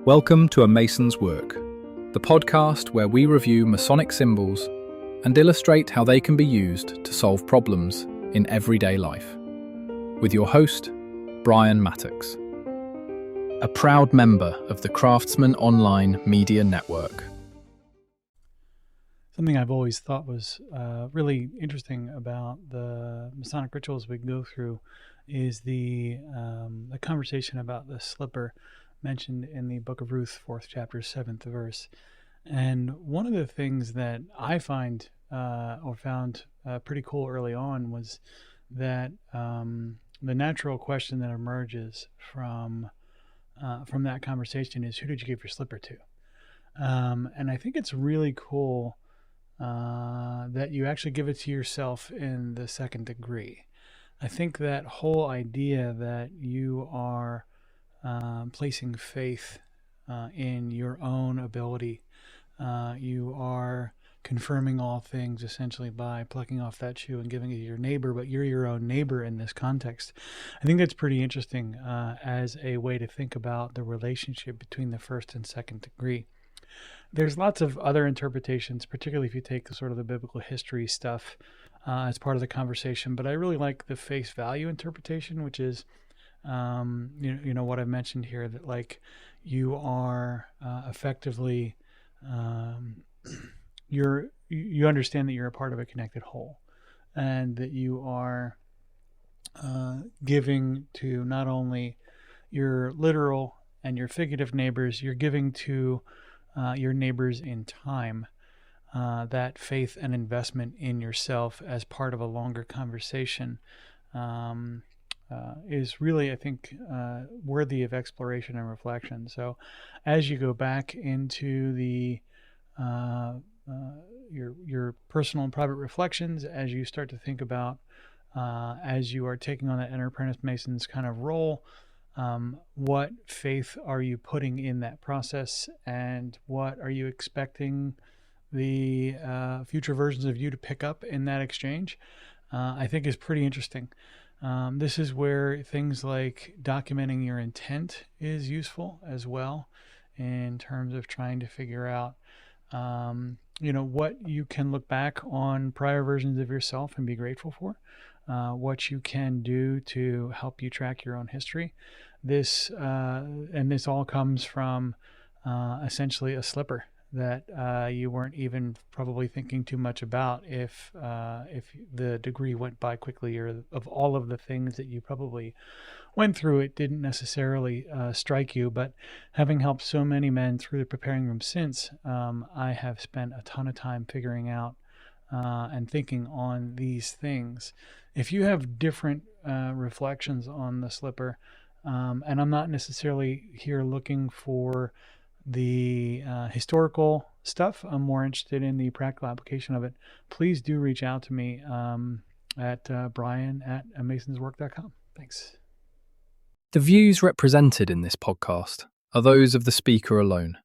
Welcome to A Mason's Work, the podcast where we review Masonic symbols and illustrate how they can be used to solve problems in everyday life. With your host, Brian Mattox, a proud member of the Craftsman Online Media Network. Something I've always thought was really interesting about the Masonic rituals we go through is the conversation about the slipper mentioned in the Book of Ruth, 4th chapter, 7th verse. And one of the things that I found pretty cool early on was that the natural question that emerges from that conversation is, who did you give your slipper to? And I think it's really cool that you actually give it to yourself in the second degree. I think that whole idea that you are placing faith in your own ability, you are confirming all things essentially by plucking off that shoe and giving it to your neighbor, but you're your own neighbor in this context. I think that's pretty interesting as a way to think about the relationship between the first and second degree. There's lots of other interpretations, particularly if you take sort of the biblical history stuff as part of the conversation. But I really like the face value interpretation, which is, you know what I've mentioned here, that like you are effectively, you understand that you're a part of a connected whole, and that you are giving to not only your literal and your figurative neighbors, you're giving to your neighbors in time, that faith and investment in yourself as part of a longer conversation is really, I think, worthy of exploration and reflection. So as you go back into the your personal and private reflections, as you start to think about as you are taking on that Inner Apprentice Mason's kind of role, what faith are you putting in that process, and what are you expecting the future versions of you to pick up in that exchange, I think is pretty interesting. This is where things like documenting your intent is useful as well, in terms of trying to figure out what you can look back on prior versions of yourself and be grateful for. What you can do to help you track your own history. This all comes from essentially a slipper that you weren't even probably thinking too much about if the degree went by quickly, or of all of the things that you probably went through, it didn't necessarily strike you. But having helped so many men through the preparing room since, I have spent a ton of time figuring out and thinking on these things. If you have different reflections on the slipper, and I'm not necessarily here looking for the historical stuff, I'm more interested in the practical application of it, please do reach out to me at brian@amasonswork.com. Thanks. The views represented in this podcast are those of the speaker alone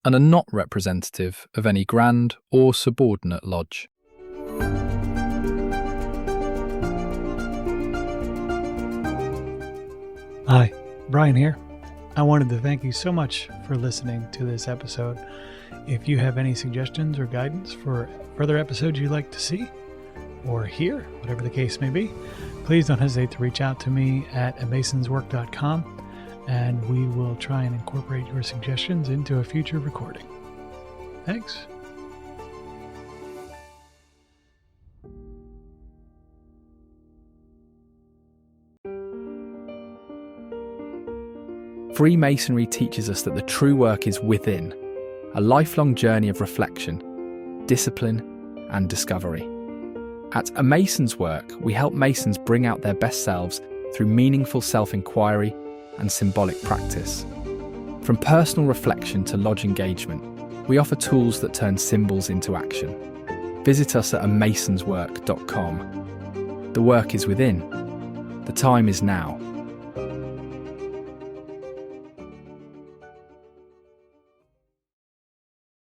and are not representative of any grand or subordinate lodge. Hi, Brian here. I wanted to thank you so much for listening to this episode. If you have any suggestions or guidance for further episodes you'd like to see or hear, whatever the case may be, please don't hesitate to reach out to me at amasonswork.com, and we will try and incorporate your suggestions into a future recording. Thanks. Freemasonry teaches us that the true work is within, a lifelong journey of reflection, discipline, and discovery. At A Mason's Work, we help Masons bring out their best selves through meaningful self-inquiry and symbolic practice. From personal reflection to lodge engagement, we offer tools that turn symbols into action. Visit us at amasonswork.com. The work is within. The time is now.